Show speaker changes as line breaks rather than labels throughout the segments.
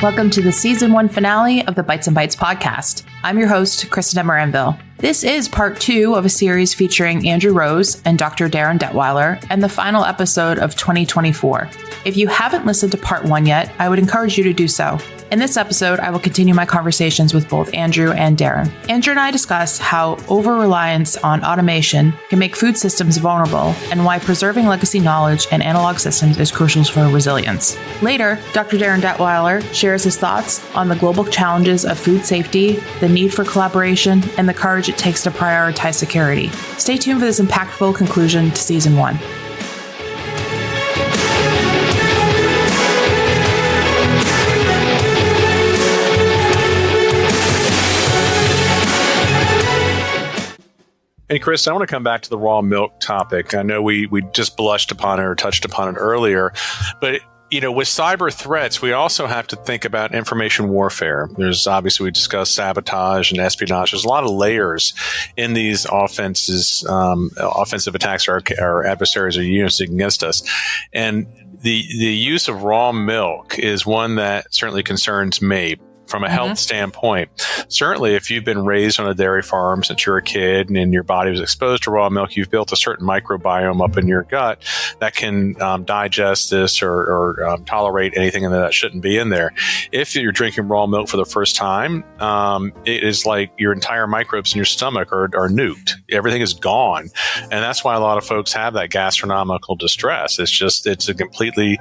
Welcome to the Season 1 finale of the Bites and Bites podcast. I'm your host, Kristin Demoranville. This is part 2 of a series featuring Andrew Rose and Dr. Darin Detwiler, and the final episode of 2024. If you haven't listened to part 1 yet, I would encourage you to do so. In this episode, I will continue my conversations with both Andrew and Darin. Andrew and I discuss how over-reliance on automation can make food systems vulnerable and why preserving legacy knowledge and analog systems is crucial for resilience. Later, Dr. Darin Detwiler shares his thoughts on the global challenges of food safety, the need for collaboration, and the courage it takes to prioritize security. Stay tuned for this impactful conclusion to Season 1.
Hey, Chris, I want to come back to the raw milk topic. I know we just blushed upon it or touched upon it earlier, but with cyber threats, we also have to think about information warfare. There's obviously, we discussed sabotage and espionage. There's a lot of layers in these offensive attacks our adversaries are using against us. And the use of raw milk is one that certainly concerns me. From a health standpoint, certainly if you've been raised on a dairy farm since you're a kid and your body was exposed to raw milk, you've built a certain microbiome up in your gut that can digest this or tolerate anything that shouldn't be in there. If you're drinking raw milk for the first time, it is like your entire microbes in your stomach are nuked. Everything is gone. And that's why a lot of folks have that gastronomical distress. It's a completely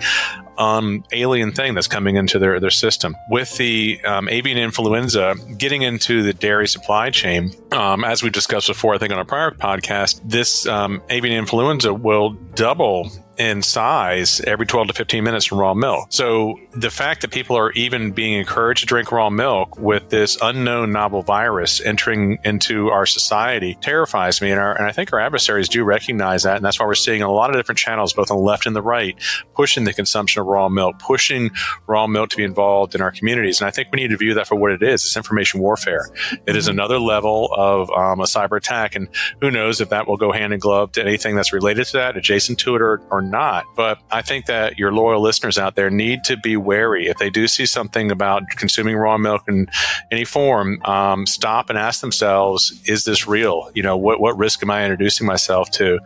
alien thing that's coming into their system. With the avian influenza getting into the dairy supply chain, as we discussed before, I think on a prior podcast, this avian influenza will double in size every 12 to 15 minutes from raw milk. So the fact that people are even being encouraged to drink raw milk with this unknown novel virus entering into our society terrifies me. And I think our adversaries do recognize that. And that's why we're seeing a lot of different channels, both on the left and the right, pushing the consumption of raw milk, pushing raw milk to be involved in our communities. And I think we need to view that for what it is. It's information warfare. It is another level of a cyber attack. And who knows if that will go hand in glove to anything that's related to that, adjacent to it or not. But I think that your loyal listeners out there need to be wary. If they do see something about consuming raw milk in any form, stop and ask themselves, is this real? What risk am I introducing myself to?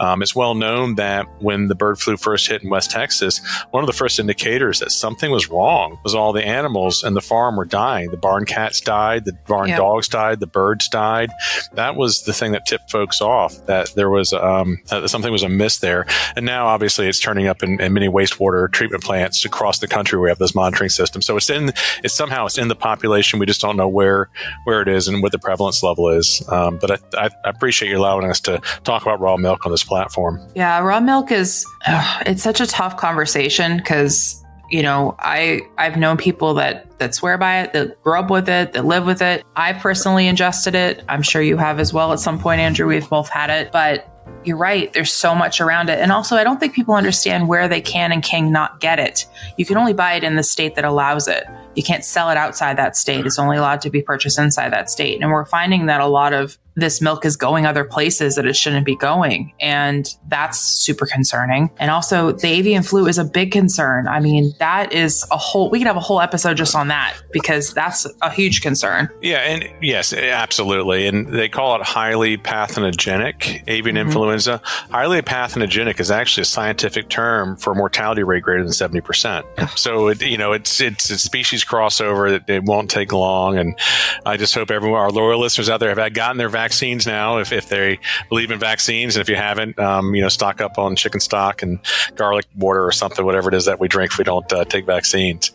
It's well known that when the bird flu first hit in West Texas, one of the first indicators that something was wrong was all the animals in the farm were dying. The barn cats died, the barn dogs died, the birds died. That was the thing that tipped folks off, that there was that something was amiss there. And now, obviously, it's turning up in many wastewater treatment plants across the country. We have this monitoring system. So it's in the population. We just don't know where it is and what the prevalence level is. But I appreciate you allowing us to talk about raw milk on this platform.
Yeah, raw milk is, it's such a tough conversation because, I've known people that swear by it, that grew up with it, that live with it. I personally ingested it. I'm sure you have as well at some point, Andrew. We've both had it, but you're right. There's so much around it. And also, I don't think people understand where they can and cannot get it. You can only buy it in the state that allows it. You can't sell it outside that state. It's only allowed to be purchased inside that state. And we're finding that a lot of this milk is going other places that it shouldn't be going. And that's super concerning. And also the avian flu is a big concern. I mean, that is we could have a whole episode just on that because that's a huge concern.
Yeah. And yes, absolutely. And they call it highly pathogenic avian influenza. Highly pathogenic is actually a scientific term for a mortality rate greater than 70%. So it's a species crossover. It won't take long. And I just hope everyone, our loyal listeners out there, have gotten their vaccines now, if they believe in vaccines. And if you haven't, stock up on chicken stock and garlic water or something, whatever it is that we drink if we don't take vaccines.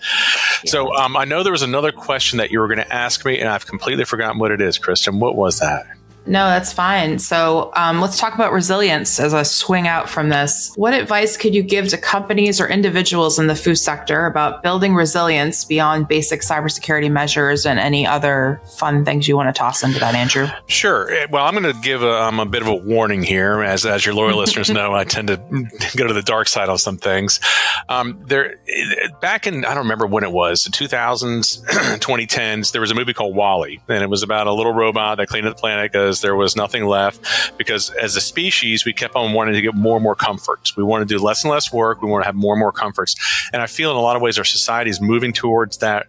Yeah. So I know there was another question that you were going to ask me, and I've completely forgotten what it is, Kristin. What was that?
No, that's fine. So let's talk about resilience as I swing out from this. What advice could you give to companies or individuals in the food sector about building resilience beyond basic cybersecurity measures and any other fun things you want to toss into that, Andrew?
Sure. Well, I'm going to give a bit of a warning here. As your loyal listeners know, I tend to go to the dark side on some things. Back in, I don't remember when it was, the 2000s, 2010s, there was a movie called WALL-E, and it was about a little robot that cleaned up the planet because because there was nothing left. Because as a species, we kept on wanting to get more and more comforts. We want to do less and less work. We want to have more and more comforts. And I feel in a lot of ways our society is moving towards that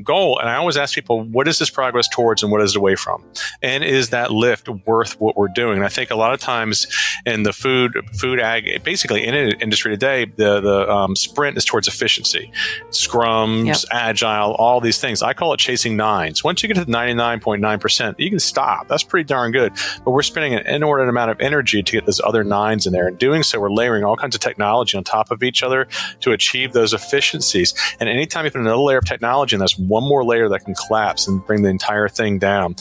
goal. And I always ask people, what is this progress towards and what is it away from? And is that lift worth what we're doing? And I think a lot of times in the food ag, basically in the industry today, the sprint is towards efficiency. Scrums, agile, all these things. I call it chasing nines. Once you get to 99.9%, you can stop. That's pretty darn good. But we're spending an inordinate amount of energy to get those other nines in there. And doing so, we're layering all kinds of technology on top of each other to achieve those efficiencies. And anytime you put another layer of technology, and there's one more layer that can collapse and bring the entire thing down.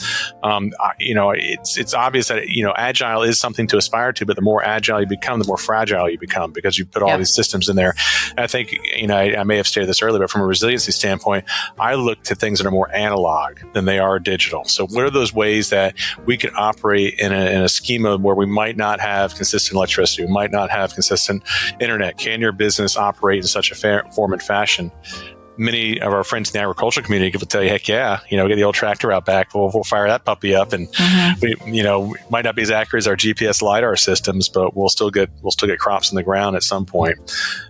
It's obvious that agile is something to aspire to, but the more agile you become, the more fragile you become because you put all these systems in there. And I think I may have stated this earlier, but from a resiliency standpoint, I look to things that are more analog than they are digital. So what are those ways that we can operate in a schema where we might not have consistent electricity, we might not have consistent internet? Can your business operate in such a form and fashion? Many of our friends in the agricultural community will tell you, heck yeah, get the old tractor out back. We'll fire that puppy up, and we might not be as accurate as our GPS LiDAR systems, but we'll still get crops in the ground at some point.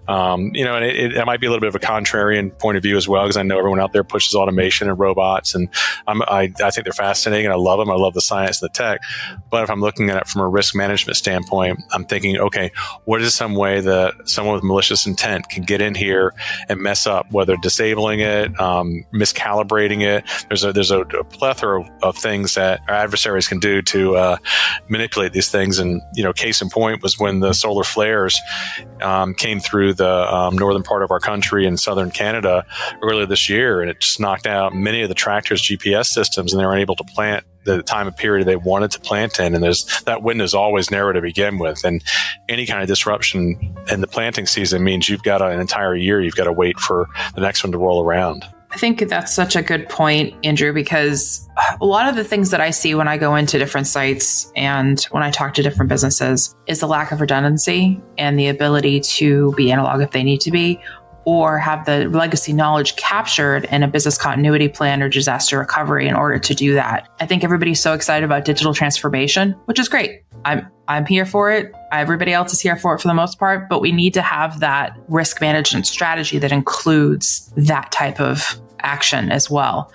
And it might be a little bit of a contrarian point of view as well, because I know everyone out there pushes automation and robots, and I think they're fascinating, and I love them. I love the science and the tech. But if I'm looking at it from a risk management standpoint, I'm thinking, okay, what is some way that someone with malicious intent can get in here and mess up, whether disabling it, miscalibrating it? There's a plethora of things that our adversaries can do to manipulate these things. And case in point was when the solar flares came through the northern part of our country in southern Canada earlier this year, and it just knocked out many of the tractors' GPS systems, and they were unable to plant the time of period they wanted to plant in. And that window is always narrow to begin with. And any kind of disruption in the planting season means you've got an entire year, you've got to wait for the next one to roll around.
I think that's such a good point, Andrew, because a lot of the things that I see when I go into different sites and when I talk to different businesses is the lack of redundancy and the ability to be analog if they need to be, or have the legacy knowledge captured in a business continuity plan or disaster recovery in order to do that. I think everybody's so excited about digital transformation, which is great. I'm here for it. Everybody else is here for it for the most part, but we need to have that risk management strategy that includes that type of action as well.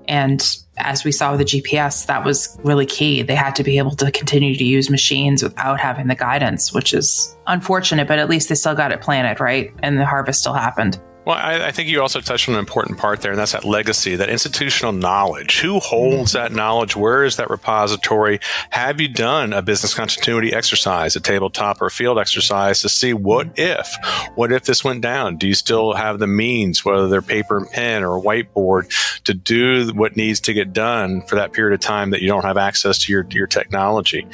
And as we saw with the GPS, that was really key. They had to be able to continue to use machines without having the guidance, which is unfortunate, but at least they still got it planted, right? And the harvest still happened.
Well, I think you also touched on an important part there, and that's that legacy, that institutional knowledge. Who holds that knowledge? Where is that repository? Have you done a business continuity exercise, a tabletop or a field exercise to see what if this went down? Do you still have the means, whether they're paper and pen or a whiteboard, to do what needs to get done for that period of time that you don't have access to your technology?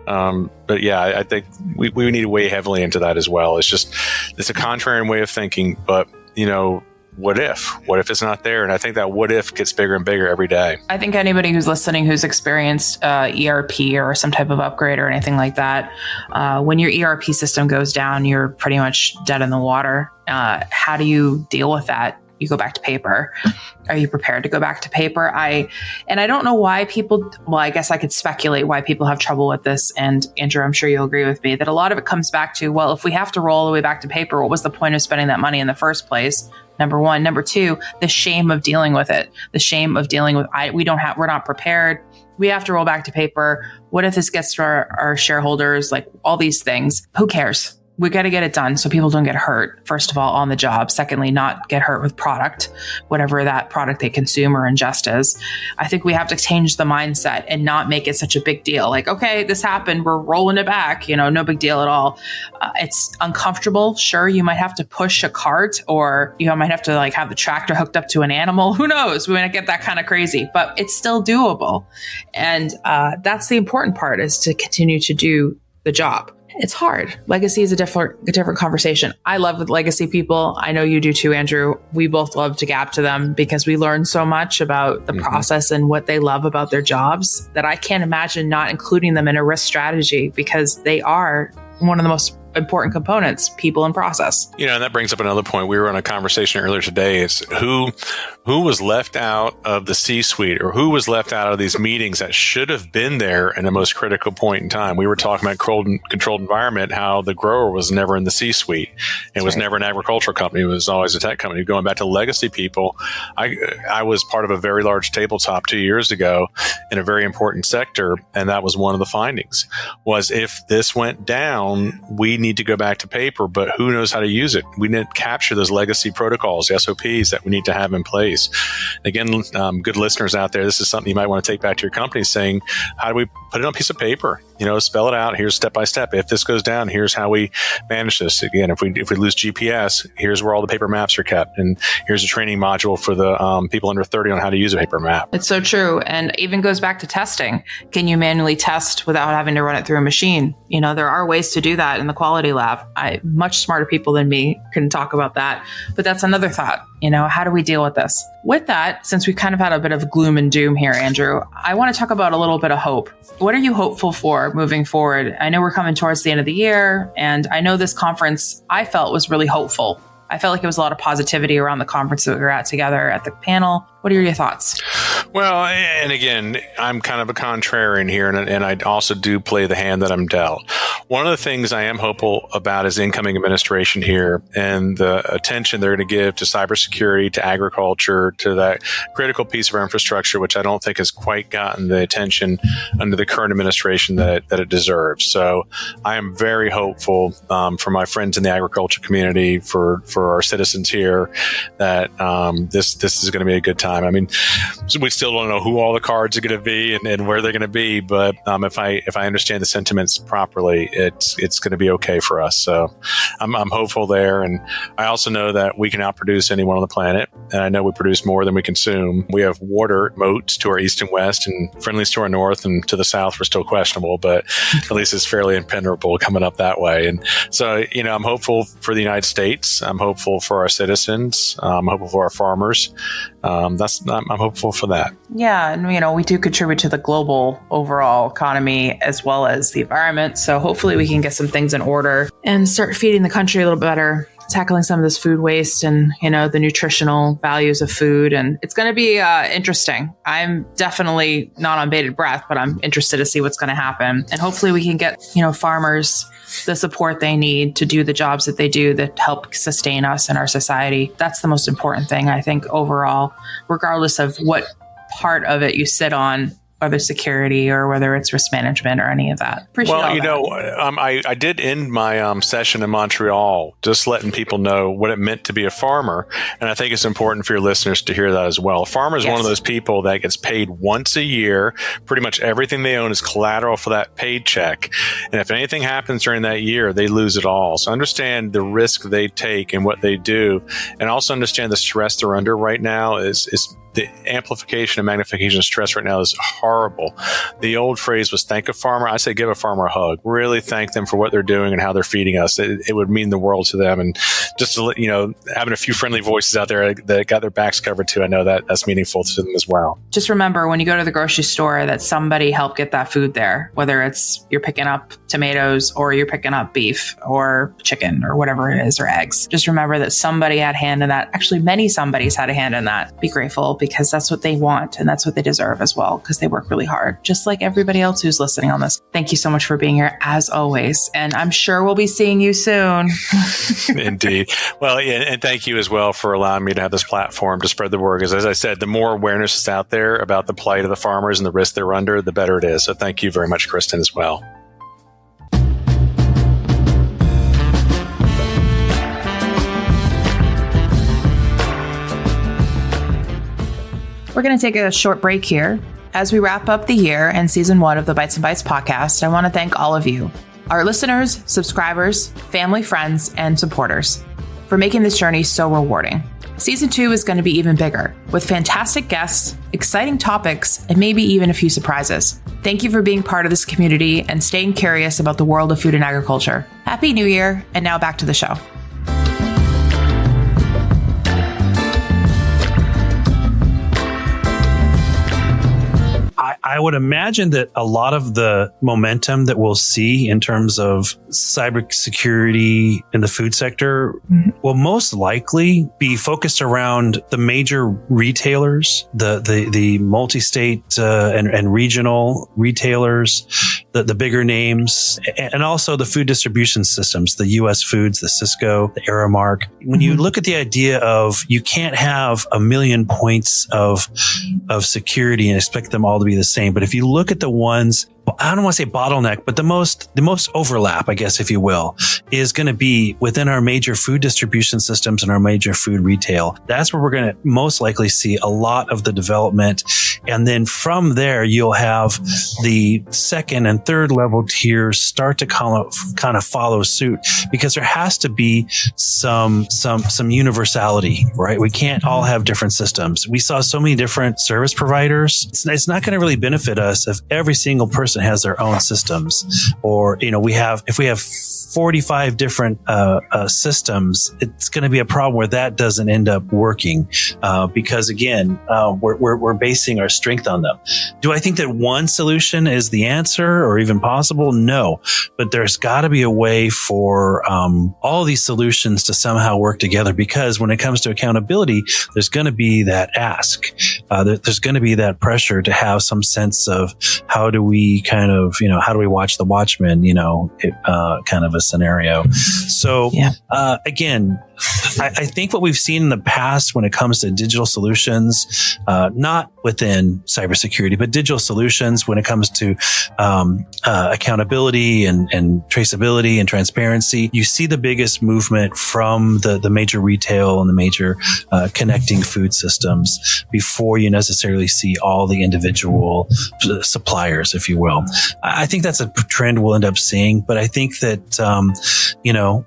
But yeah, I think we need to weigh heavily into that as well. It's a contrarian way of thinking, but what if? What if it's not there? And I think that what if gets bigger and bigger every day.
I think anybody who's listening who's experienced ERP or some type of upgrade or anything like that, when your ERP system goes down, you're pretty much dead in the water. How do you deal with that? You go back to paper. Are you prepared to go back to paper? I don't know why people, I guess I could speculate why people have trouble with this. And Andrew, I'm sure you'll agree with me that a lot of it comes back to, well, if we have to roll all the way back to paper, what was the point of spending that money in the first place? Number one. Number two, the shame of dealing with it. The shame of dealing with, we're not prepared. We have to roll back to paper. What if this gets to our shareholders? Like all these things. Who cares? We got to get it done so people don't get hurt, first of all, on the job. Secondly, not get hurt with product, whatever that product they consume or ingest is. I think we have to change the mindset and not make it such a big deal. Like, okay, this happened. We're rolling it back. No big deal at all. It's uncomfortable. Sure, you might have to push a cart or might have to have the tractor hooked up to an animal. Who knows? We might get that kind of crazy, but it's still doable. And that's the important part, is to continue to do the job. It's hard. Legacy is a different conversation. I love with legacy people. I know you do too, Andrew. We both love to gap to them because we learn so much about the process and what they love about their jobs that I can't imagine not including them in a risk strategy, because they are one of the most important components, people and process.
And that brings up another point. We were on a conversation earlier today. It's who was left out of the C-suite, or who was left out of these meetings that should have been there in the most critical point in time. We were talking about controlled environment, how the grower was never in the C-suite. It was never an agricultural company. It was always a tech company. Going back to legacy people, I was part of a very large tabletop 2 years ago in a very important sector, and that was one of the findings, was if this went down, we need to go back to paper, but who knows how to use it? We need to capture those legacy protocols, the SOPs that we need to have in place. Again, good listeners out there, this is something you might want to take back to your company, saying, how do we put it on a piece of paper? Spell it out. Here's step by step. If this goes down, here's how we manage this. Again, if we lose GPS, here's where all the paper maps are kept. And here's a training module for the people under 30 on how to use a paper map.
It's so true. And even goes back to testing. Can you manually test without having to run it through a machine? There are ways to do that in the quality lab. Much smarter people than me can talk about that. But that's another thought. How do we deal with this? With that, since we kind of had a bit of gloom and doom here, Andrew, I want to talk about a little bit of hope. What are you hopeful for moving forward? I know we're coming towards the end of the year, and I know this conference I felt was really hopeful. I felt like it was a lot of positivity around the conference that we were at together at the panel. What are your thoughts?
Well, and again, I'm kind of a contrarian here, and I also do play the hand that I'm dealt. One of the things I am hopeful about is incoming administration here and the attention they're going to give to cybersecurity, to agriculture, to that critical piece of our infrastructure, which I don't think has quite gotten the attention under the current administration that it deserves. So I am very hopeful for my friends in the agriculture community, for our citizens here, that this is going to be a good time. I mean, we still don't know who all the cards are going to be and where they're going to be, but if I understand the sentiments properly, it's going to be okay for us. So I'm hopeful there, and I also know that we can outproduce anyone on the planet, and I know we produce more than we consume. We have water moats to our east and west, and friendlies to our north, and to the south we're still questionable, but at least it's fairly impenetrable coming up that way. And so I'm hopeful for the United States. I'm hopeful for our citizens. I'm hopeful for our farmers. I'm hopeful for that.
Yeah. And, we do contribute to the global overall economy as well as the environment. So hopefully we can get some things in order and start feeding the country a little better, tackling some of this food waste and, the nutritional values of food. And it's going to be interesting. I'm definitely not on bated breath, but I'm interested to see what's going to happen. And hopefully we can get, farmers the support they need to do the jobs that they do that help sustain us and our society. That's the most important thing, I think, overall, regardless of what part of it you sit on, whether security or whether it's risk management or any of that. Appreciate
I did end my session in Montreal just letting people know what it meant to be a farmer. And I think it's important for your listeners to hear that as well. A farmer is one of those people that gets paid once a year. Pretty much everything they own is collateral for that paycheck. And if anything happens during that year, they lose it all. So understand the risk they take and what they do, and also understand the stress they're under right now is the amplification and magnification of stress right now is horrible. The old phrase was thank a farmer. I say give a farmer a hug. Really thank them for what they're doing and how they're feeding us. It would mean the world to them. And just to let having a few friendly voices out there that got their backs covered too, I know that's meaningful to them as well.
Just remember when you go to the grocery store that somebody helped get that food there, whether it's you're picking up tomatoes or you're picking up beef or chicken or whatever it is, or eggs. Just remember that somebody had a hand in that. Actually, many somebody's had a hand in that. Be grateful, because that's what they want and that's what they deserve as well, because they work really hard, just like everybody else who's listening on this. Thank you so much for being here as always. And I'm sure we'll be seeing you soon.
Indeed. Well, yeah, and thank you as well for allowing me to have this platform to spread the word. Because as I said, the more awareness is out there about the plight of the farmers and the risk they're under, the better it is. So thank you very much, Kristin, as well.
We're going to take a short break here. As we wrap up the year and season 1 of the Bites and Bytes podcast, I want to thank all of you, our listeners, subscribers, family, friends, and supporters, for making this journey so rewarding. Season 2 is going to be even bigger, with fantastic guests, exciting topics, and maybe even a few surprises. Thank you for being part of this community and staying curious about the world of food and agriculture. Happy New Year, and now back to the show.
I would imagine that a lot of the momentum that we'll see in terms of cybersecurity in the food sector will most likely be focused around the major retailers, the multi-state and regional retailers, the bigger names, and also the food distribution systems, the U.S. Foods, the Cisco, the Aramark. When you look at the idea of you can't have a million points of security and expect them all to be the same, but if you look at the ones, I don't want to say bottleneck, but the most overlap, I guess, if you will, is going to be within our major food distribution systems and our major food retail. That's where we're going to most likely see a lot of the development. And then from there, you'll have the second and third level tiers start to kind of follow suit, because there has to be some universality, right? We can't all have different systems. We saw so many different service providers. It's not going to really benefit us if every single person has their own systems, or if we have 45 different systems, it's going to be a problem where that doesn't end up working because again, we're basing our strength on them. Do I think that one solution is the answer or even possible? No, but there's got to be a way for all these solutions to somehow work together, because when it comes to accountability, there's going to be that ask. There's going to be that pressure to have some sense of how do we how do we watch the Watchmen, kind of a scenario. So again, I think what we've seen in the past when it comes to digital solutions, not within cybersecurity, but digital solutions when it comes to accountability and traceability and transparency, you see the biggest movement from the major retail and the major connecting food systems before you necessarily see all the individual suppliers, if you will. I think that's a trend we'll end up seeing, but I think that,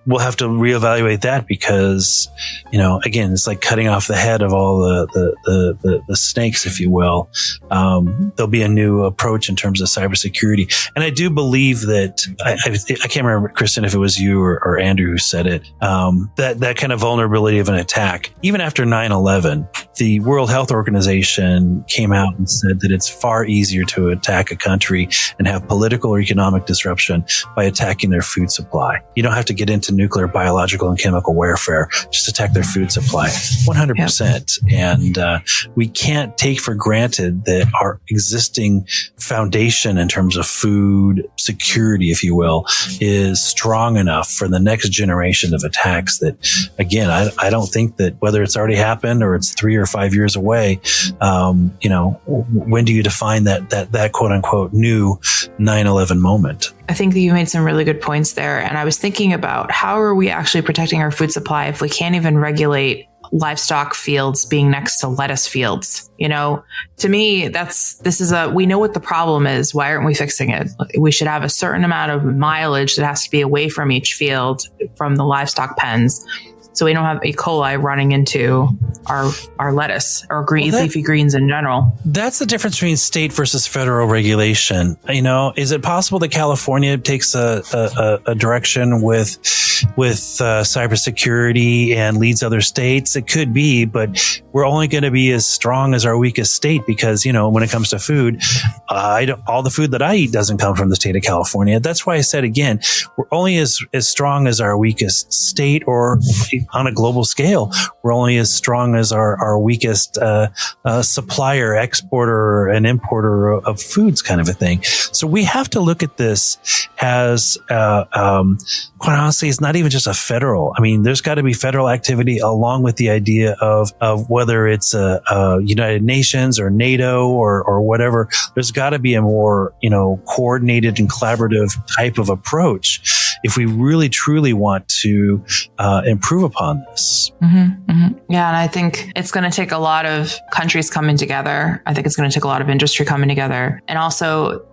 we'll have to reevaluate that because, again, it's like cutting off the head of all the snakes, if you will. There'll be a new approach in terms of cybersecurity. And I do believe that, I can't remember, Kristin, if it was you or Andrew who said it, that kind of vulnerability of an attack, even after 9/11, the World Health Organization came out and said that it's far easier to attack a country and have political or economic disruption by attacking their food supply. You don't have to get into nuclear, biological, and chemical warfare. Just attack their food supply. 100%. Yep. And we can't take for granted that our existing foundation in terms of food security, if you will, is strong enough for the next generation of attacks that, again, I don't think that whether it's already happened or it's 3 or 5 years away, when do you define that quote unquote new 9/11 moment?
I think that you made some really good points there. And I was thinking about how are we actually protecting our food supply if we can't even regulate livestock fields being next to lettuce fields? To me, we know what the problem is. Why aren't we fixing it? We should have a certain amount of mileage that has to be away from each field, from the livestock pens, so we don't have E. coli running into our lettuce or leafy greens in general. That's
the difference between state versus federal regulation. Is it possible that California takes a direction with cybersecurity and leads other states? It could be, but we're only going to be as strong as our weakest state because, when it comes to food, all the food that I eat doesn't come from the state of California. That's why I said, again, we're only as strong as our weakest state, or on a global scale, we're only as strong as our weakest supplier, exporter, and importer of foods, kind of a thing. So we have to look at this as, quite honestly, it's not even just a federal. There's got to be federal activity along with the idea of whether it's United Nations or NATO or whatever. There's got to be a more, coordinated and collaborative type of approach if we really truly want to improve upon this.
Mm-hmm, mm-hmm. Yeah, and I think it's going to take a lot of countries coming together. I think it's going to take a lot of industry coming together. And also,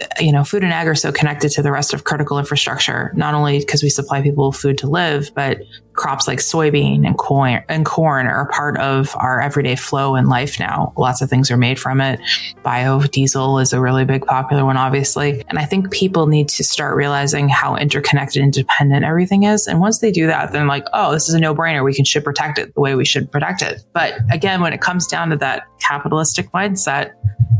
food and ag are so connected to the rest of critical infrastructure, not only because we supply people food to live, but crops like soybean and corn are a part of our everyday flow in life now. Lots of things are made from it. Biodiesel is a really big popular one, obviously. And I think people need to start realizing how interconnected and dependent everything is. And once they do that, then like, oh, this is a no-brainer. We should protect it the way we should protect it. But again, when it comes down to that capitalistic mindset,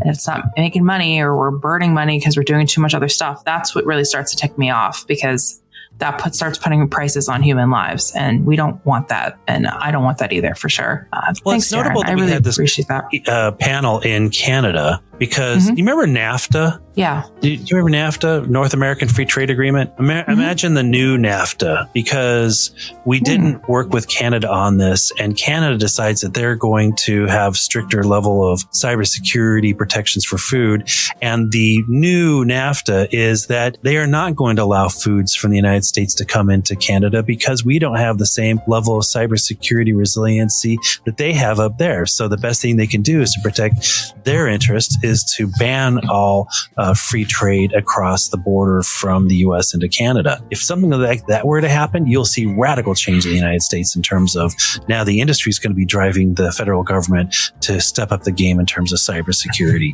and it's not making money or we're burning money because we're doing too much other stuff, that's what really starts to tick me off, because that starts putting prices on human lives. And we don't want that. And I don't want that either, for sure. Thanks,
it's notable
Darin.
that
I
we
really
had this
appreciate that.
panel in Canada because you remember NAFTA?
Yeah.
Do you remember NAFTA, North American Free Trade Agreement? Imagine the new NAFTA, because we didn't work with Canada on this, and Canada decides that they're going to have stricter level of cybersecurity protections for food. And the new NAFTA is that they are not going to allow foods from the United States to come into Canada because we don't have the same level of cybersecurity resiliency that they have up there. So the best thing they can do is to protect their interest is to ban all free trade across the border from the U.S. into Canada. If something like that were to happen, you'll see radical change in the United States in terms of now the industry is going to be driving the federal government to step up the game in terms of cybersecurity.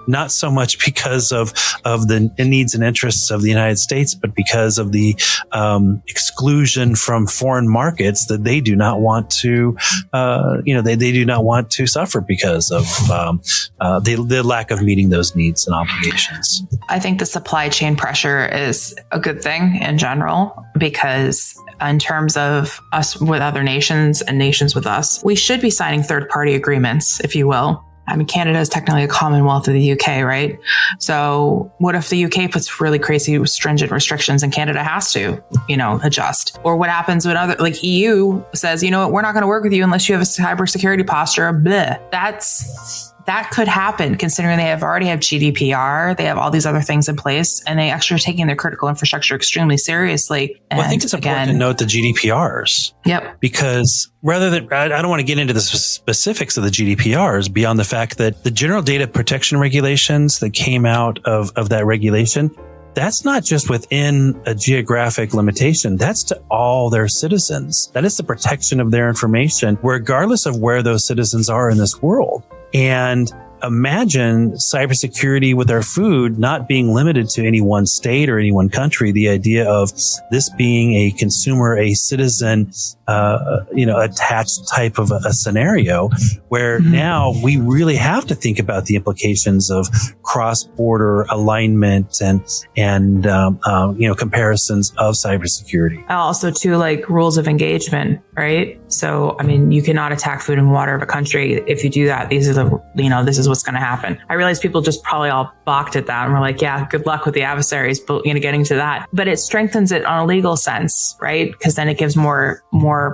Not so much because of the needs and interests of the United States, but because of the exclusion from foreign markets that they do not want to, they do not want to suffer because of the lack of meeting those needs and obligations.
I think the supply chain pressure is a good thing in general, because in terms of us with other nations and nations with us, we should be signing third-party agreements, if you will. I mean, Canada is technically a commonwealth of the UK, right? So what if the UK puts really crazy stringent restrictions and Canada has to, adjust? Or what happens when EU says, we're not going to work with you unless you have a cybersecurity posture. Bleh. That could happen, considering they already have GDPR. They have all these other things in place, and they actually are taking their critical infrastructure extremely seriously. And
I think it's important to note the GDPRs.
Yep.
Because rather than, I don't want to get into the specifics of the GDPRs beyond the fact that the general data protection regulations that came out of that regulation, that's not just within a geographic limitation. That's to all their citizens. That is the protection of their information, regardless of where those citizens are in this world. And imagine cybersecurity with our food not being limited to any one state or any one country. The idea of this being a consumer, a citizen, attached type of a scenario where now we really have to think about the implications of cross-border alignment and comparisons of cybersecurity.
Also, too, like rules of engagement, right? So, you cannot attack food and water of a country. If you do that, this is what's going to happen. I realize people just probably all balked at that and were like, yeah, good luck with the adversaries, but getting to that. But it strengthens it on a legal sense, right? Because then it gives more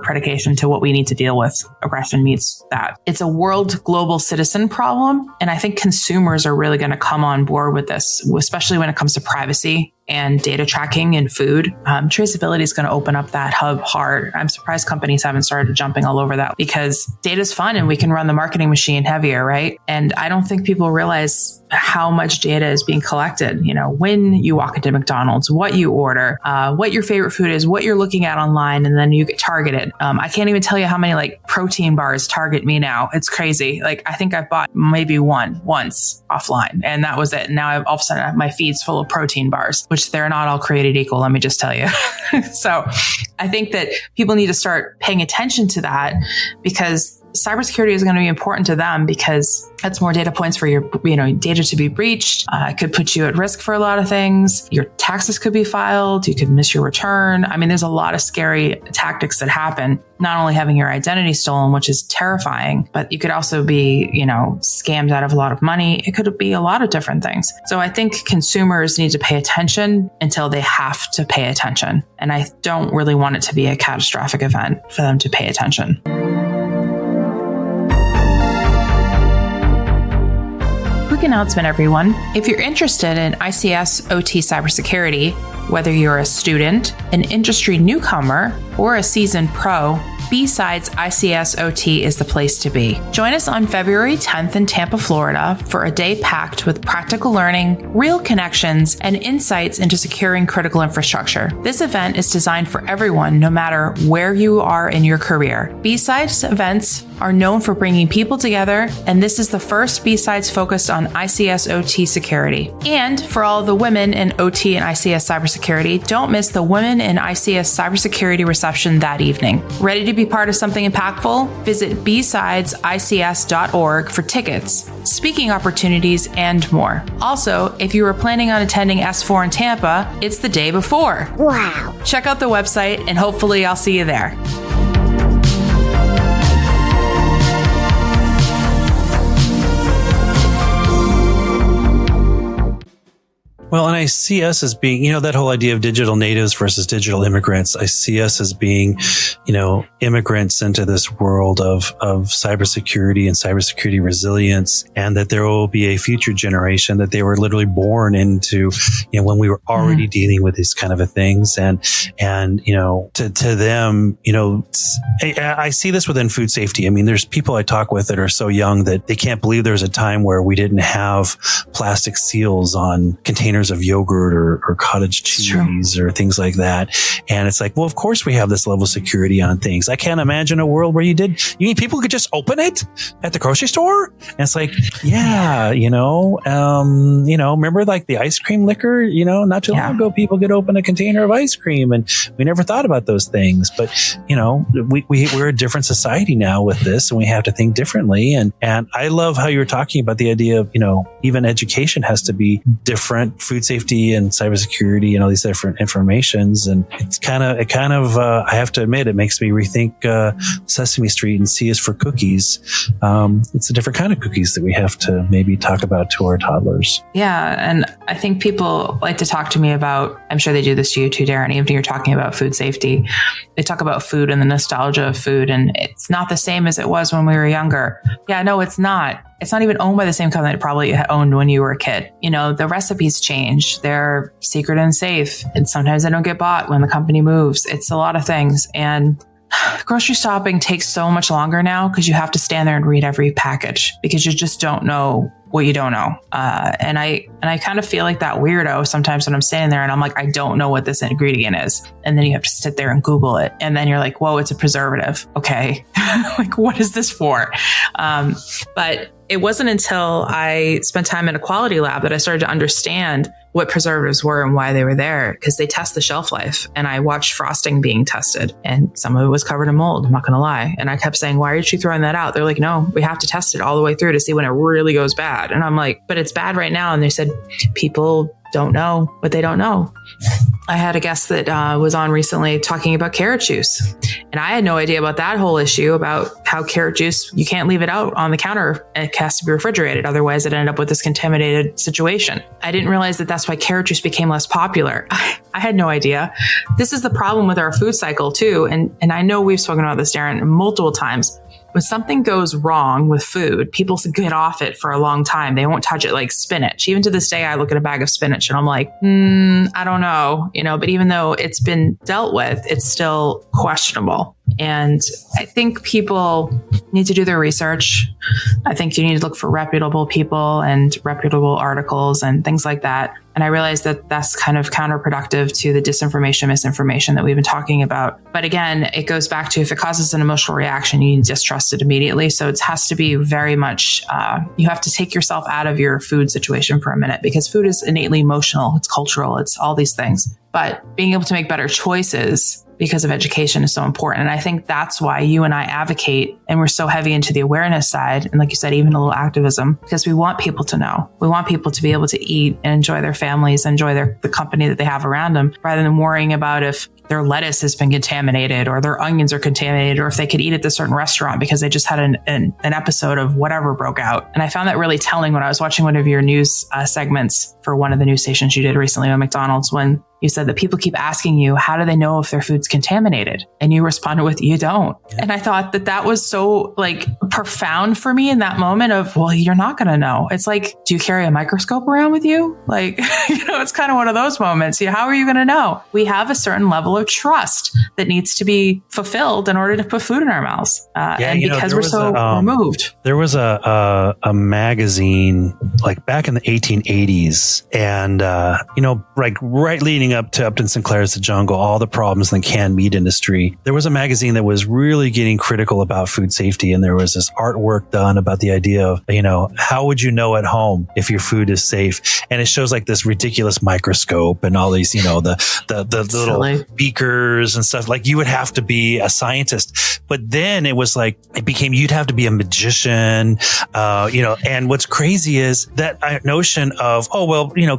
predication to what we need to deal with. Aggression meets that. It's a world global citizen problem. And I think consumers are really going to come on board with this, especially when it comes to privacy and data tracking in food. Traceability is going to open up that hub hard. I'm surprised companies haven't started jumping all over that, because data is fun and we can run the marketing machine heavier, right? And I don't think people realize how much data is being collected. When you walk into McDonald's, what you order, what your favorite food is, what you're looking at online, and then you get targeted. I can't even tell you how many protein bars target me now. It's crazy. I think I've bought maybe once offline, and that was it. And now all of a sudden my feed's full of protein bars, which they're not all created equal, let me just tell you. So I think that people need to start paying attention to that, because cybersecurity is going to be important to them, because that's more data points for your, data to be breached. It could put you at risk for a lot of things. Your taxes could be filed. You could miss your return. There's a lot of scary tactics that happen. Not only having your identity stolen, which is terrifying, but you could also be, scammed out of a lot of money. It could be a lot of different things. So I think consumers need to pay attention until they have to pay attention. And I don't really want it to be a catastrophic event for them to pay attention. Quick announcement, everyone. If you're interested in ICS OT cybersecurity, whether you're a student, an industry newcomer, or a seasoned pro, B-Sides ICS OT is the place to be. Join us on February 10th in Tampa, Florida for a day packed with practical learning, real connections, and insights into securing critical infrastructure. This event is designed for everyone, no matter where you are in your career. B-Sides events are known for bringing people together, and this is the first B-Sides focused on ICS OT security. And for all the women in OT and ICS cybersecurity, don't miss the Women in ICS cybersecurity reception that evening. Ready to be be part of something impactful? Visit bsidesics.org for tickets, speaking opportunities, and more. Also, if you were planning on attending S4 in Tampa, it's the day before.
Wow.
Check out the website and hopefully I'll see you there.
Well, and I see us as being, that whole idea of digital natives versus digital immigrants. I see us as being, immigrants into this world of cybersecurity and cybersecurity resilience, and that there will be a future generation that they were literally born into, when we were already dealing with these kind of things. And to them, I see this within food safety. I mean, there's people I talk with that are so young that they can't believe there was a time where we didn't have plastic seals on containers of yogurt or cottage cheese or things like that. And it's like, well, of course we have this level of security on things. I can't imagine a world where you mean people could just open it at the grocery store? And it's like, remember like the ice cream liquor, not too long ago, people could open a container of ice cream and we never thought about those things. But, we're a different society now with this and we have to think differently. And I love how you were talking about the idea of, even education has to be different. Food safety and cybersecurity and all these different informations. And it's kind of, I have to admit, it makes me rethink Sesame Street and C is for cookies. It's a different kind of cookies that we have to maybe talk about to our toddlers.
Yeah. And I think people like to talk to me about, I'm sure they do this to you too, Darin, even if you're talking about food safety, they talk about food and the nostalgia of food. And it's not the same as it was when we were younger. Yeah, no, it's not. It's not even owned by the same company it probably owned when you were a kid. The recipes change. They're secret and safe. And sometimes they don't get bought when the company moves. It's a lot of things. And grocery shopping takes so much longer now because you have to stand there and read every package because you just don't know what you don't know. And I kind of feel like that weirdo sometimes when I'm standing there and I'm like, I don't know what this ingredient is. And then you have to sit there and Google it. And then you're like, whoa, it's a preservative. Okay. Like, what is this for? But it wasn't until I spent time in a quality lab that I started to understand what preservatives were and why they were there, because they test the shelf life. And I watched frosting being tested and some of it was covered in mold. I'm not going to lie. And I kept saying, why aren't you throwing that out? They're like, no, we have to test it all the way through to see when it really goes bad. And I'm like, but it's bad right now. And they said, people don't know what they don't know. I had a guest that was on recently talking about carrot juice. And I had no idea about that whole issue about how carrot juice, you can't leave it out on the counter. It has to be refrigerated. Otherwise, it ended up with this contaminated situation. I didn't realize that that's why carrot juice became less popular. I had no idea. This is the problem with our food cycle too. And I know we've spoken about this, Darin, multiple times. When something goes wrong with food, people get off it for a long time. They won't touch it, like spinach. Even to this day, I look at a bag of spinach and I'm like, I don't know, but even though it's been dealt with, it's still questionable. And I think people need to do their research. I think you need to look for reputable people and reputable articles and things like that. And I realized that that's kind of counterproductive to the disinformation, misinformation that we've been talking about. But again, it goes back to if it causes an emotional reaction, you need to distrust it immediately. So it has to be very much, you have to take yourself out of your food situation for a minute because food is innately emotional. It's cultural. It's all these things. But being able to make better choices because of education is so important. And I think that's why you and I advocate and we're so heavy into the awareness side. And like you said, even a little activism, because we want people to know. We want people to be able to eat and enjoy their families, enjoy the company that they have around them, rather than worrying about if their lettuce has been contaminated or their onions are contaminated or if they could eat at this certain restaurant because they just had an episode of whatever broke out. And I found that really telling when I was watching one of your news segments for one of the news stations you did recently on McDonald's, when you said that people keep asking you, how do they know if their food's contaminated? And you responded with, you don't. Yeah. And I thought that was so profound for me in that moment of, well, you're not going to know. It's like, do you carry a microscope around with you? It's kind of one of those moments. How are you going to know? We have a certain level of trust that needs to be fulfilled in order to put food in our mouths. And because we're so removed.
There was a magazine back in the 1880s and, right leading leading up to Upton Sinclair's The Jungle, all the problems in the canned meat industry, there was a magazine that was really getting critical about food safety. And there was this artwork done about the idea of, how would you know at home if your food is safe? And it shows like this ridiculous microscope and all these, the little beakers and stuff. Like you would have to be a scientist. But then it was like, you'd have to be a magician, and what's crazy is that notion of,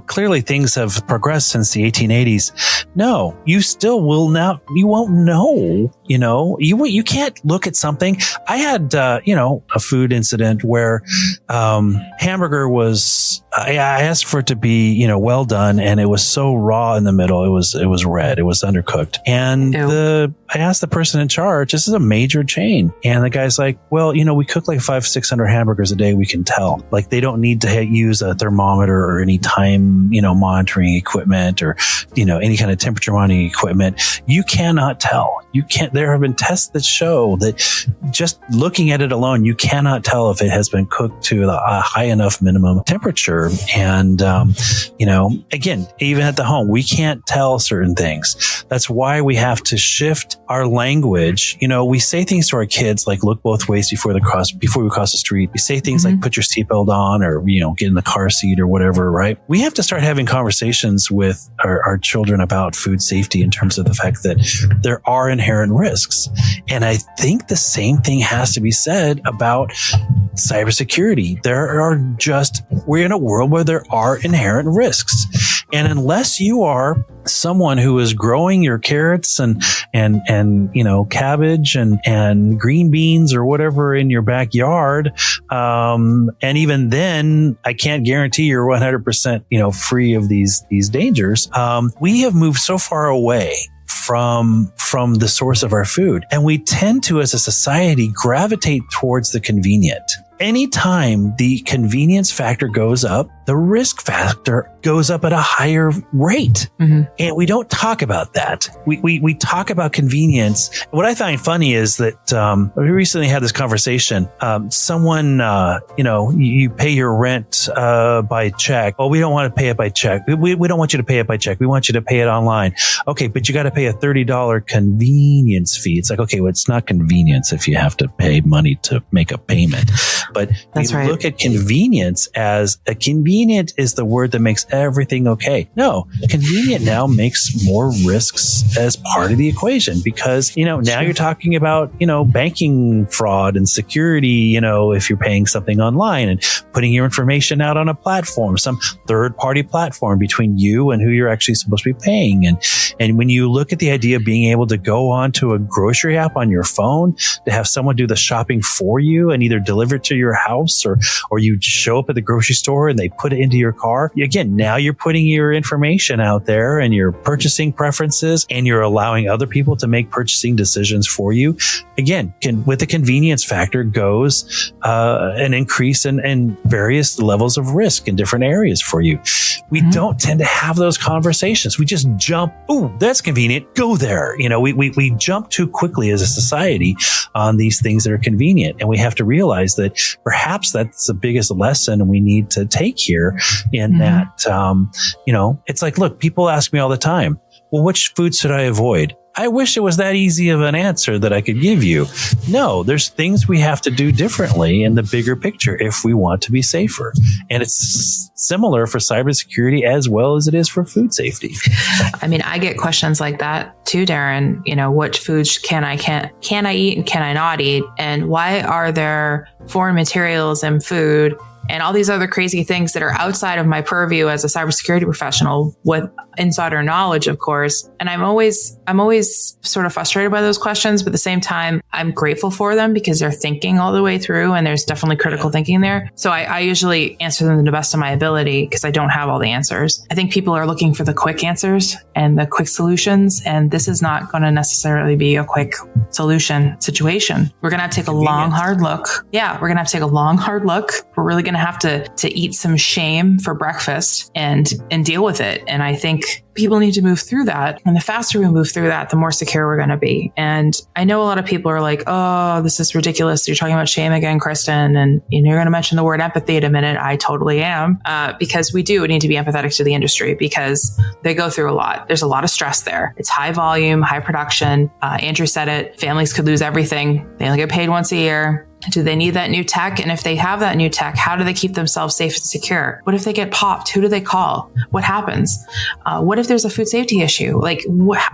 clearly things have progressed since the 1880s. No, you still will not, you won't know, you can't look at something. I had, a food incident where, hamburger was, I asked for it to be, well done, and it was so raw in the middle. It was red. It was undercooked. And I asked the person in charge, this is a major chain. And the guy's like, well, we cook like 500-600 hamburgers a day. We can tell. Like they don't need to use a thermometer or any time, monitoring equipment or, any kind of temperature monitoring equipment. You cannot tell. There have been tests that show that just looking at it alone, you cannot tell if it has been cooked to a high enough minimum temperature. And, again, even at the home, we can't tell certain things. That's why we have to shift our language. We say things to our kids like look both ways before we cross the street. We say things like put your seatbelt on or, get in the car seat or whatever, right? We have to start having conversations with our children about food safety in terms of the fact that there are inherent risks. And I think the same thing has to be said about cybersecurity. We're in a world where there are inherent risks. And unless you are someone who is growing your carrots and cabbage and green beans or whatever in your backyard, and even then I can't guarantee you're 100% free of these dangers. We have moved so far away from the source of our food, and we tend to, as a society, gravitate towards the convenient. Anytime the convenience factor goes up, the risk factor goes up at a higher rate. Mm-hmm. And we don't talk about that. We talk about convenience. What I find funny is that we recently had this conversation. Someone, you pay your rent by check. Well, we don't want to pay it by check. We don't want you to pay it by check. We want you to pay it online. Okay, but you got to pay a $30 convenience fee. It's like, okay, well, it's not convenience if you have to pay money to make a payment. But look at convenience as a convenient is the word that makes everything okay. No, convenient now makes more risks as part of the equation because, now you're talking about, banking fraud and security, if you're paying something online and putting your information out on a platform, some third party platform between you and who you're actually supposed to be paying. And when you look at the idea of being able to go onto a grocery app on your phone to have someone do the shopping for you and either deliver it to your house or you show up at the grocery store and they put it into your car. Again, now you're putting your information out there and your purchasing preferences and you're allowing other people to make purchasing decisions for you. Again, with the convenience factor goes an increase in various levels of risk in different areas for you. We don't tend to have those conversations. We just jump, ooh, that's convenient, go there. We jump too quickly as a society on these things that are convenient. And we have to realize that perhaps that's the biggest lesson we need to take here in that, it's like, look, people ask me all the time, well, which food should I avoid? I wish it was that easy of an answer that I could give you. No, there's things we have to do differently in the bigger picture if we want to be safer. And it's similar for cybersecurity as well as it is for food safety.
I mean, I get questions like that too, Darin. Which foods can I eat and can I not eat? And why are there foreign materials in food? And all these other crazy things that are outside of my purview as a cybersecurity professional with insider knowledge, of course. And I'm always sort of frustrated by those questions, but at the same time, I'm grateful for them because they're thinking all the way through and there's definitely critical thinking there. So I usually answer them to the best of my ability because I don't have all the answers. I think people are looking for the quick answers and the quick solutions. And this is not going to necessarily be a quick solution situation. We're going to have to take a long, hard look. Yeah, we're going to have to take a long, hard look. We're really going to to have to eat some shame for breakfast and deal with it. And I think people need to move through that. And the faster we move through that, the more secure we're going to be. And I know a lot of people are like, oh, this is ridiculous. You're talking about shame again, Kristin. And you're going to mention the word empathy in a minute. I totally am, because we do need to be empathetic to the industry because they go through a lot. There's a lot of stress there. It's high volume, high production. Andrew said it. Families could lose everything. They only get paid once a year. Do they need that new tech? And if they have that new tech, how do they keep themselves safe and secure? What if they get popped? Who do they call? What happens? What if there's a food safety issue? Like,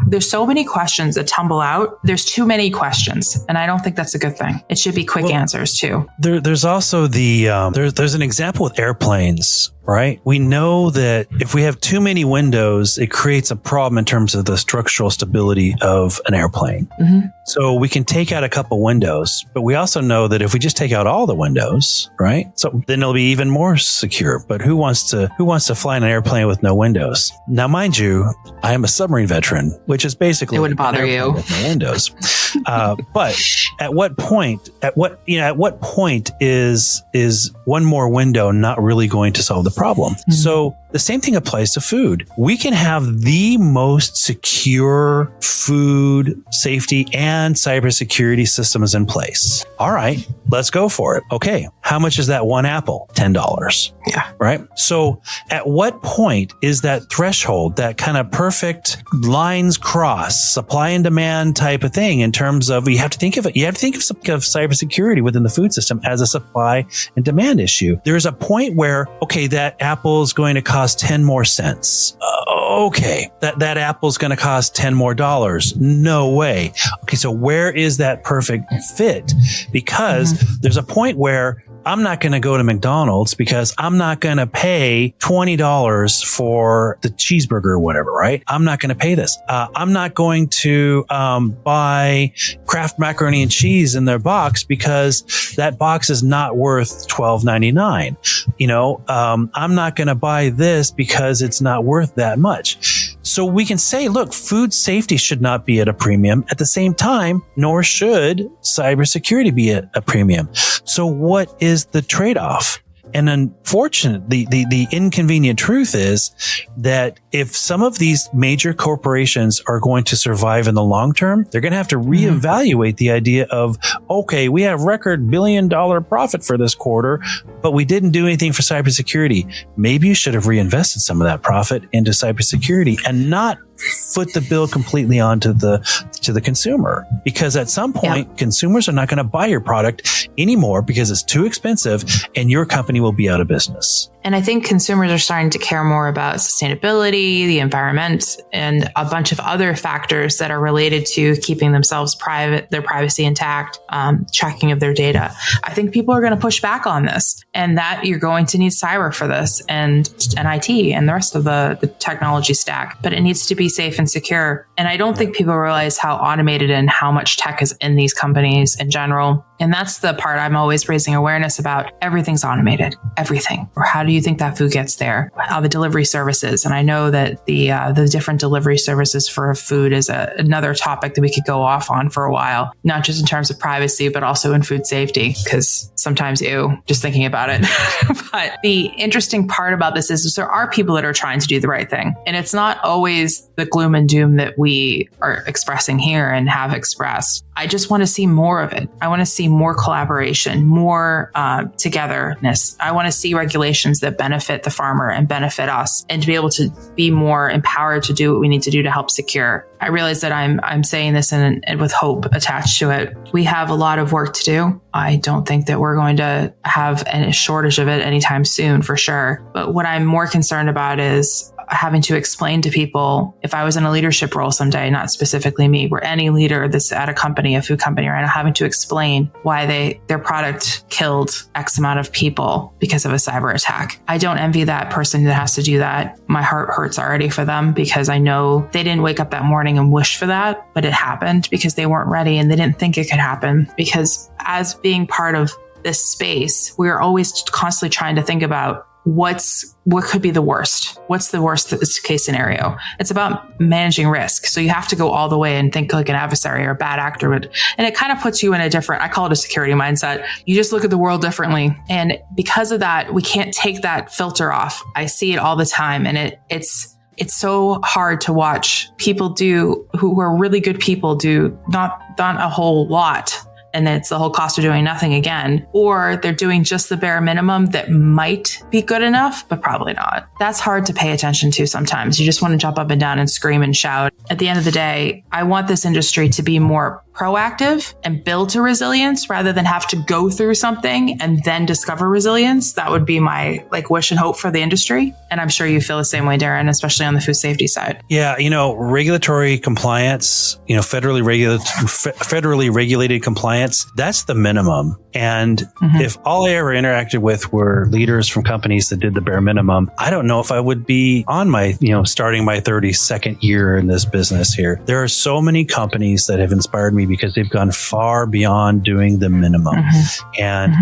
there's so many questions that tumble out. There's too many questions. And I don't think that's a good thing. It should be quick answers too.
There's also there's an example with airplanes. Right? We know that if we have too many windows, it creates a problem in terms of the structural stability of an airplane. Mm-hmm. So we can take out a couple windows, but we also know that if we just take out all the windows, right? So then it'll be even more secure. But who wants to fly in an airplane with no windows? Now, mind you, I am a submarine veteran, which is basically
it wouldn't bother you
with no windows. But at what point is one more window not really going to solve the problem? Mm-hmm. So the same thing applies to food. We can have the most secure food safety and cybersecurity systems in place. All right, let's go for it. Okay, how much is that one apple? $10.
Yeah.
Right? So at what point is that threshold, that kind of perfect lines cross, supply and demand type of thing in terms of, you have to think of cybersecurity within the food system as a supply and demand issue. There's a point where, okay, that apple is going to cost 10 more cents. Okay, that apple's going to cost $10 more. No way. Okay, so where is that perfect fit? Because there's a point where I'm not going to go to McDonald's because I'm not going to pay $20 for the cheeseburger or whatever, right? I'm not going to pay this. I'm not going to buy Kraft macaroni and cheese in their box because that box is not worth $12.99. I'm not going to buy this because it's not worth that much. So we can say, look, food safety should not be at a premium. At the same time, nor should cybersecurity be at a premium. So what is the trade-off? And unfortunately, the inconvenient truth is that if some of these major corporations are going to survive in the long term, they're going to have to reevaluate the idea of, okay, we have record $1 billion profit for this quarter, but we didn't do anything for cybersecurity. Maybe you should have reinvested some of that profit into cybersecurity and not foot the bill completely onto the consumer, because at some point consumers are not going to buy your product anymore because it's too expensive and your company will be out of business.
And I think consumers are starting to care more about sustainability, the environment, and a bunch of other factors that are related to keeping themselves private, their privacy intact, tracking of their data. I think people are going to push back on this, and that you're going to need cyber for this and IT and the rest of the technology stack, but it needs to be safe and secure. And I don't think people realize how automated and how much tech is in these companies in general. And that's the part I'm always raising awareness about. Everything's automated, everything. Or how do you think that food gets there? How the delivery services. And I know that the different delivery services for food is another topic that we could go off on for a while, not just in terms of privacy, but also in food safety, because sometimes just thinking about it. But the interesting part about this is there are people that are trying to do the right thing. And it's not always the gloom and doom that we are expressing here and have expressed. I just want to see more of it. I want to see more collaboration, more togetherness. I want to see regulations that benefit the farmer and benefit us, and to be able to be more empowered to do what we need to do to help secure. I realize that I'm saying this and with hope attached to it. We have a lot of work to do. I don't think that we're going to have a shortage of it anytime soon, for sure. But what I'm more concerned about is having to explain to people, if I was in a leadership role someday, not specifically me, or any leader that's at a food company right now, having to explain why their product killed X amount of people because of a cyber attack. I don't envy that person that has to do that. My heart hurts already for them, because I know they didn't wake up that morning and wish for that, but it happened because they weren't ready and they didn't think it could happen. Because as being part of this space, we're always constantly trying to think about, what could be the worst? What's the worst case scenario? It's about managing risk. So you have to go all the way and think like an adversary or a bad actor would. And it kind of puts you in a different, I call it a security mindset. You just look at the world differently. And because of that, we can't take that filter off. I see it all the time. And it's so hard to watch people who are really good people do not a whole lot. And it's the whole cost of doing nothing again, or they're doing just the bare minimum that might be good enough, but probably not. That's hard to pay attention to sometimes. You just want to jump up and down and scream and shout. At the end of the day, I want this industry to be more proactive and build to resilience rather than have to go through something and then discover resilience. That would be my wish and hope for the industry. And I'm sure you feel the same way, Darin, especially on the food safety side.
Yeah. Regulatory compliance, federally regulated compliance, that's the minimum. And if all I ever interacted with were leaders from companies that did the bare minimum, I don't know if I would be on my, starting my 32nd year in this business here. There are so many companies that have inspired me because they've gone far beyond doing the minimum. And,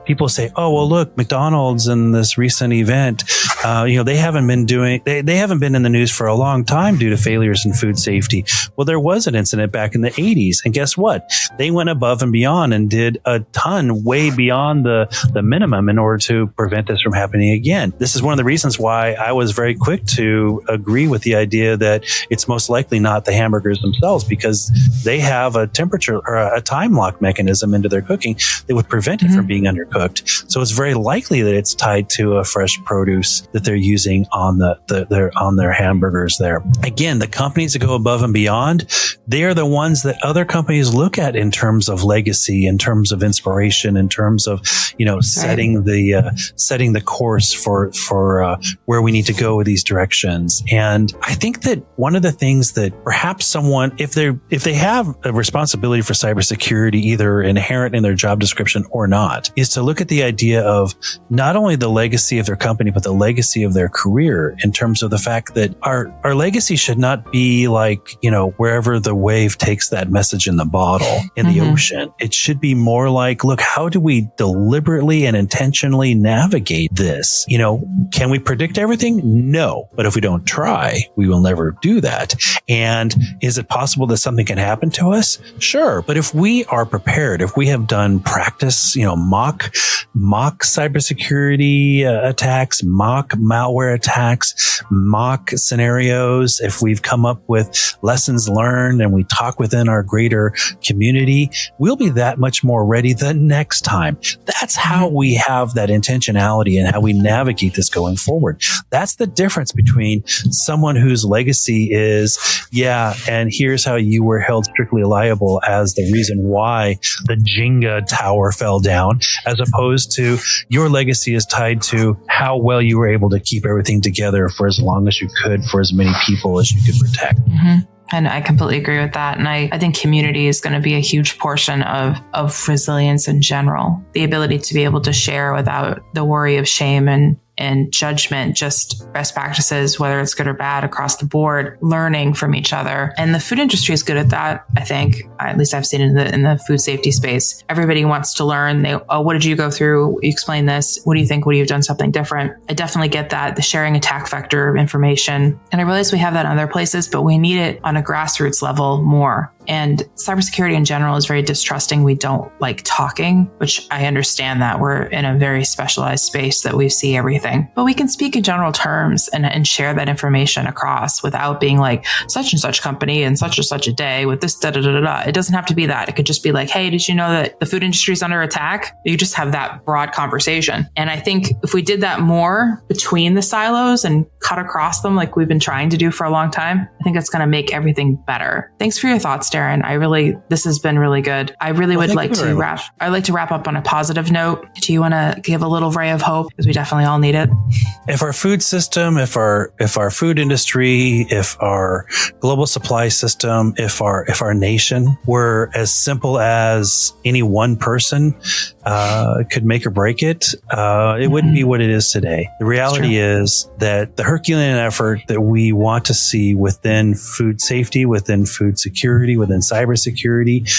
people say, oh, well, look, McDonald's in this recent event, they haven't been in the news for a long time due to failures in food safety. Well, there was an incident back in the 80s. And guess what? They went above and beyond and did a ton way beyond the minimum in order to prevent this from happening again. This is one of the reasons why I was very quick to agree with the idea that it's most likely not the hamburgers themselves, because they have a temperature or a time lock mechanism into their cooking that would prevent it from being undercooked. So it's very likely that it's tied to a fresh produce that they're using on their hamburgers there. Again, the companies that go above and beyond, they are the ones that other companies look at in terms of legacy, in terms of inspiration, in terms of, setting the course for where we need to go with these directions. And I think that one of the things that perhaps someone, if they have a responsibility for cybersecurity, either inherent in their job description or not, is to look at the idea of not only the legacy of their company, but the legacy of their career, in terms of the fact that our legacy should not be like, wherever the wave takes that message in the bottle in the ocean. It should be more like, look, how do we deliberately and intentionally navigate this? Can we predict everything? No. But if we don't try, we will never do that. And is it possible that something can happen to us? Sure. But if we are prepared, if we have done practice, mock cybersecurity attacks, mock malware attacks, mock scenarios, if we've come up with lessons learned and we talk within our greater community, we'll be that much more ready the next time. That's how we have that intentionality and how we navigate this going forward. That's the difference between someone whose legacy is, and here's how you were held strictly liable as the reason why the Jenga tower fell down, as opposed to your legacy is tied to how well you were able to keep everything together for as long as you could, for as many people as you could protect.
And I completely agree with that. And I think community is going to be a huge portion of resilience in general. The ability to be able to share without the worry of shame and judgment, just best practices, whether it's good or bad across the board, learning from each other. And the food industry is good at that. I think, at least I've seen it in the food safety space. Everybody wants to learn. What did you go through? You explain this. What do you think? Would you have done something different? I definitely get that. The sharing attack vector of information. And I realize we have that in other places, but we need it on a grassroots level more. And cybersecurity in general is very distrusting. We don't like talking, which I understand that we're in a very specialized space that we see everything, but we can speak in general terms and share that information across without being like such and such company and such a day with this da-da-da-da-da. It doesn't have to be that. It could just be like, hey, did you know that the food industry is under attack? You just have that broad conversation. And I think if we did that more between the silos and cut across them like we've been trying to do for a long time, I think it's going to make everything better. Thanks for your thoughts, Darin. This has been really good. I really would like to wrap up on a positive note. Do you want to give a little ray of hope? Because we definitely all need it.
If our food system, if our food industry, if our global supply system, if our nation were as simple as any one person could make or break it, it wouldn't be what it is today. The reality is that the Herculean effort that we want to see within food safety, within food security, within cybersecurity,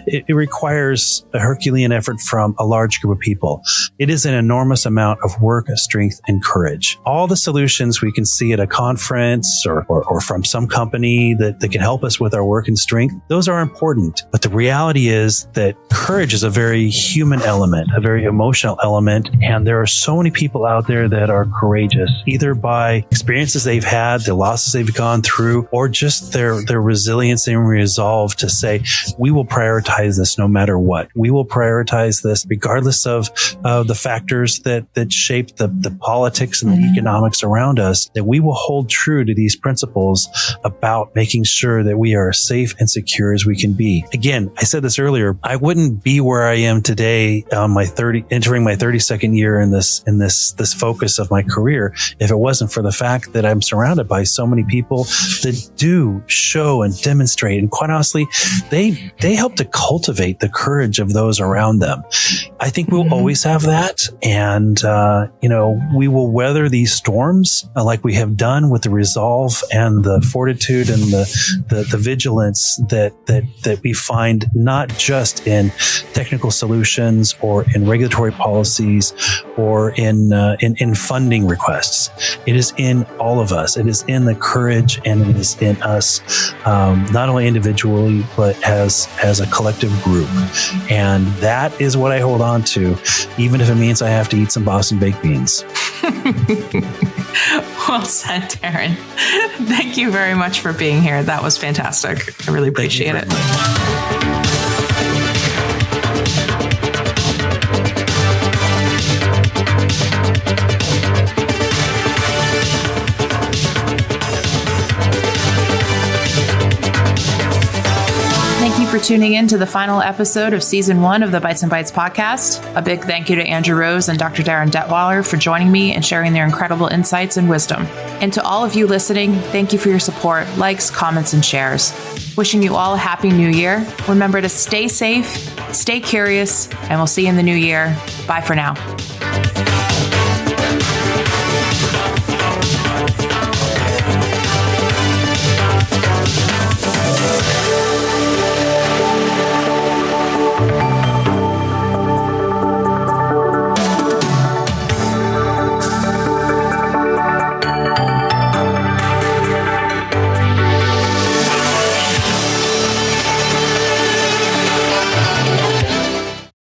it requires a Herculean effort from a large group of people. It is an enormous amount of work, strength, and courage. All the solutions we can see at a conference or from some company that can help us with our work and strength, those are important. But the reality is that courage is a very human element, a very emotional element. And there are so many people out there that are courageous, either by experiences they've had, the losses they've gone through, or just their resilience and resolve to say, we will prioritize this no matter what. We will prioritize this regardless of the factors that shape the politics and the economics around us, that we will hold true to these principles about making sure that we are as safe and secure as we can be. Again, I said this earlier, I wouldn't be where I am today, entering my 32nd year in this focus of my career, if it wasn't for the fact that I'm surrounded by so many people that do show and demonstrate, and quite honestly, they help to cultivate the courage of those around them. I think we'll always have that, and we will weather these storms like we have done with the resolve and the fortitude and the vigilance that we find not just in technical solutions or in regulatory policies or in funding requests. It is in all of us. It is in the courage, and it is in us, not only individually, but as a collective group. And that is what I hold on to, even if it means I have to eat some Boston baked beans.
Well said, Darin. Thank you very much for being here. That was fantastic. I really appreciate it. Thank you for tuning in to the final episode of Season 1 of the Bites and Bites podcast. A big thank you to Andrew Rose and Dr. Darin Detwiler for joining me and sharing their incredible insights and wisdom. And to all of you listening, thank you for your support, likes, comments, and shares. Wishing you all a happy new year. Remember to stay safe, stay curious, and we'll see you in the new year. Bye for now.